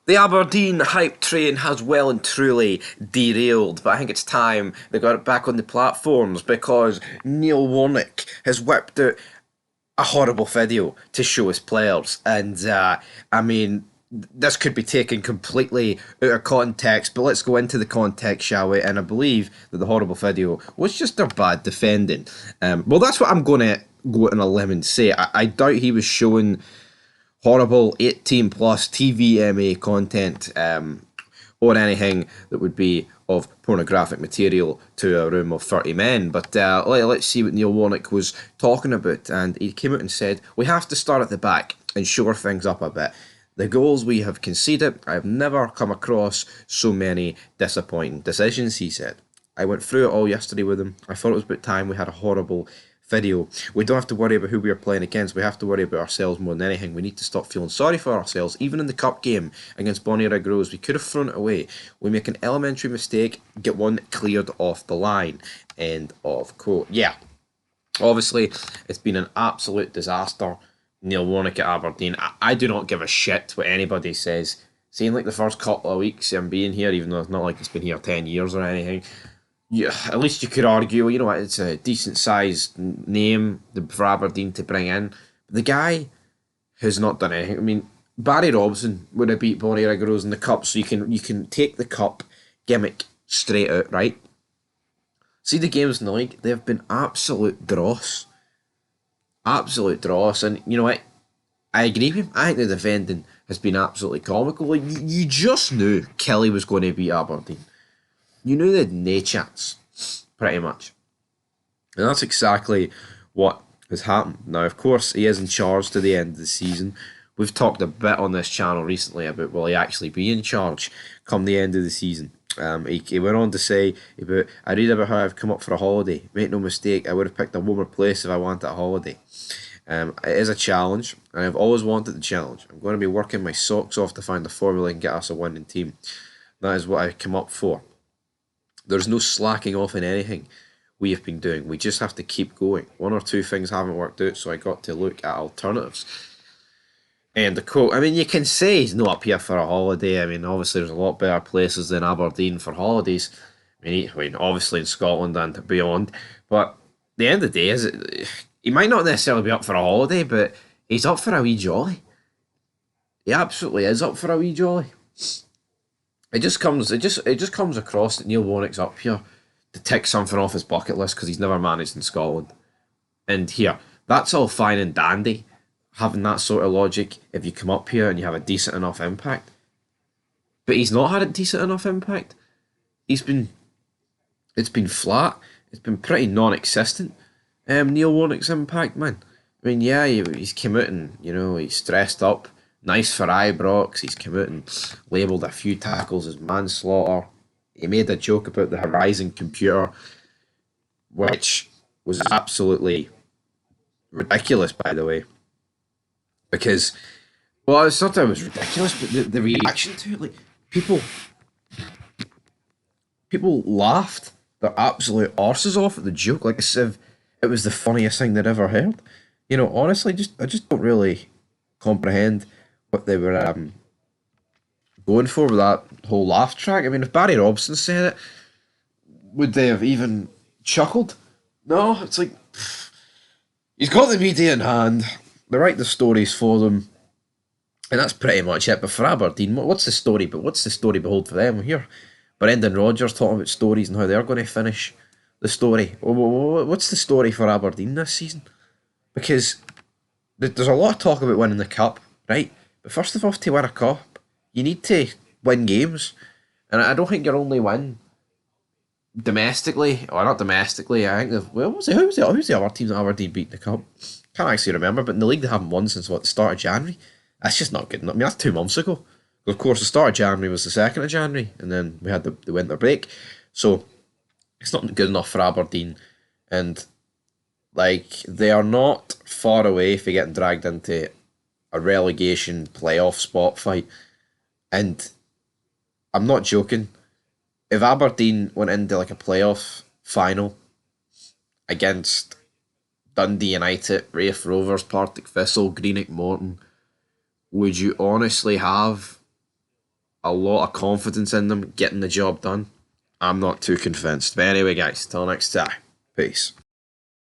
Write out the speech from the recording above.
The Aberdeen hype train has well and truly derailed, but I think it's time they got it back on the platforms because Neil Warnock has whipped out a horrible video to show his players. And I mean, this could be taken completely out of context, but let's go into the context, shall we? And I believe that the horrible video was just their bad defending. Well, that's what I'm going to go out on a limb and say. I doubt he was showing horrible 18 plus TVMA content or anything that would be of pornographic material to a room of 30 men. But let's see what Neil Warnock was talking about. And he came out and said, "We have to start at the back and shore things up a bit. The goals we have conceded, I have never come across so many disappointing decisions," he said. "I went through it all yesterday with him. I thought it was about time we had a horrible video. We don't have to worry about who we are playing against. We have to worry about ourselves more than anything. We need to stop feeling sorry for ourselves. Even in the cup game against Bonnyrigg Rose, we could have thrown it away. We make an elementary mistake, get one cleared off the line." End of quote. Yeah, obviously, it's been an absolute disaster. Neil Warnock at Aberdeen. I do not give a shit what anybody says. Seeing like the first couple of weeks of him being here, even though it's not like he's been here 10 years or anything, yeah, at least you could argue, well, you know what, it's a decent sized name for Aberdeen to bring in. But the guy has not done anything. I mean, Barry Robson would have beat Bonnyrigg Rose in the cup, so you can take the cup gimmick straight out, right? See the games in the league, they have been absolute dross. Absolute dross. And you know what? I agree with him. I think the defending has been absolutely comical. Like, you just knew Kelly was going to beat Aberdeen. You knew they had no chance, pretty much. And that's exactly what has happened. Now, of course, he is in charge to the end of the season. We've talked a bit on this channel recently about will he actually be in charge come the end of the season. He went on to say about, "I read about how I've come up for a holiday. Make no mistake, I would have picked a warmer place if I wanted a holiday. It is a challenge, and I've always wanted the challenge. I'm going to be working my socks off to find a formula and get us a winning team. That is what I've come up for. There's no slacking off in anything we have been doing. We just have to keep going. One or two things haven't worked out, so I got to look at alternatives." And the quote, I mean, you can say he's not up here for a holiday. I mean, obviously, there's a lot better places than Aberdeen for holidays. I mean, obviously in Scotland and beyond. But at the end of the day, he might not necessarily be up for a holiday, but he's up for a wee jolly. He absolutely is up for a wee jolly. It just comes across that Neil Warnock's up here to tick something off his bucket list because he's never managed in Scotland. And here, that's all fine and dandy, having that sort of logic if you come up here and you have a decent enough impact. But he's not had a decent enough impact. He's been It's been flat. It's been pretty non-existent. Neil Warnock's impact, man. I mean, yeah, he's come out and he's dressed up, nice for Ibrox. He's come out and labelled a few tackles as manslaughter. He made a joke about the Horizon computer, which was absolutely ridiculous, by the way. Because, well, it's not that it was ridiculous, but the reaction to it, like people laughed their absolute arses off at the joke, like as if it was the funniest thing they'd ever heard. Honestly, I just don't really comprehend what they were going for with that whole laugh track. I mean, if Barry Robson said it, would they have even chuckled? No, it's like he's got the media in hand. They write the stories for them, and that's pretty much it. But for Aberdeen, what's the story? But what's the story behold for them here? Brendan Rodgers talking about stories and how they're going to finish the story. What's the story for Aberdeen this season? Because there's a lot of talk about winning the cup, right? But first of all, to win a cup, you need to win games, and I don't think your only win domestically, or not domestically. I think who's the other teams that Aberdeen beat in the cup? Can't actually remember, but in the league they haven't won since the start of January. That's just not good enough. I mean, that's 2 months ago. Of course, the start of January was the 2nd of January, and then we had the winter break. So it's not good enough for Aberdeen, and they are not far away from getting dragged into a relegation playoff spot fight. And I'm not joking. If Aberdeen went into like a playoff final against Dundee United, Raith Rovers, Partick Thistle, Greenock Morton, would you honestly have a lot of confidence in them getting the job done. I'm not too convinced. But anyway, guys, till next time. Peace.